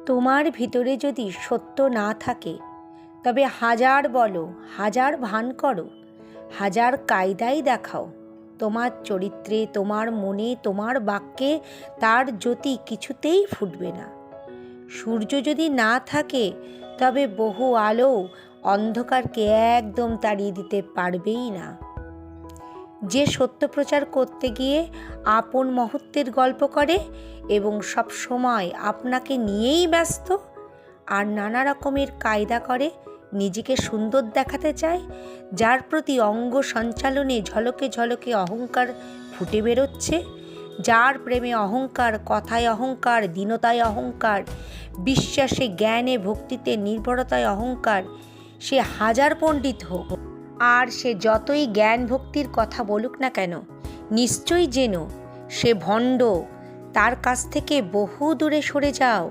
তোমার ভিতরে যদি সত্য না থাকে, তবে হাজার বলো, হাজার ভান করো, হাজার কায়দাই দেখাও, তোমার চরিত্রে, তোমার মনে, তোমার বাক্যে তার জ্যোতি কিছুতেই ফুটবে না। সূর্য যদি না থাকে, তবে বহু আলো অন্ধকারকে একদম তাড়িয়ে দিতে পারবেই না। যে সত্য প্রচার করতে গিয়ে আপন মহত্বের গল্প করে এবং সব সময় আপনাকে নিয়েই ব্যস্ত আর নানা রকমের কায়দা করে নিজেকে সুন্দর দেখাতে চায়, যার প্রতি অঙ্গ সঞ্চালনে ঝলকে ঝলকে অহংকার ফুটে বেরোচ্ছে, যার প্রেমে অহংকার, কথায় অহংকার, দীনতায় অহংকার, বিশ্বাসে, জ্ঞানে, ভক্তিতে, নির্ভরতায় অহংকার, সে হাজার পণ্ডিত হোক আর সে যতই জ্ঞান ভক্তির কথা বলুক না কেন, নিশ্চয়ই যেন সে ভণ্ড। তার কাছ থেকে বহু দূরে সরে যাও।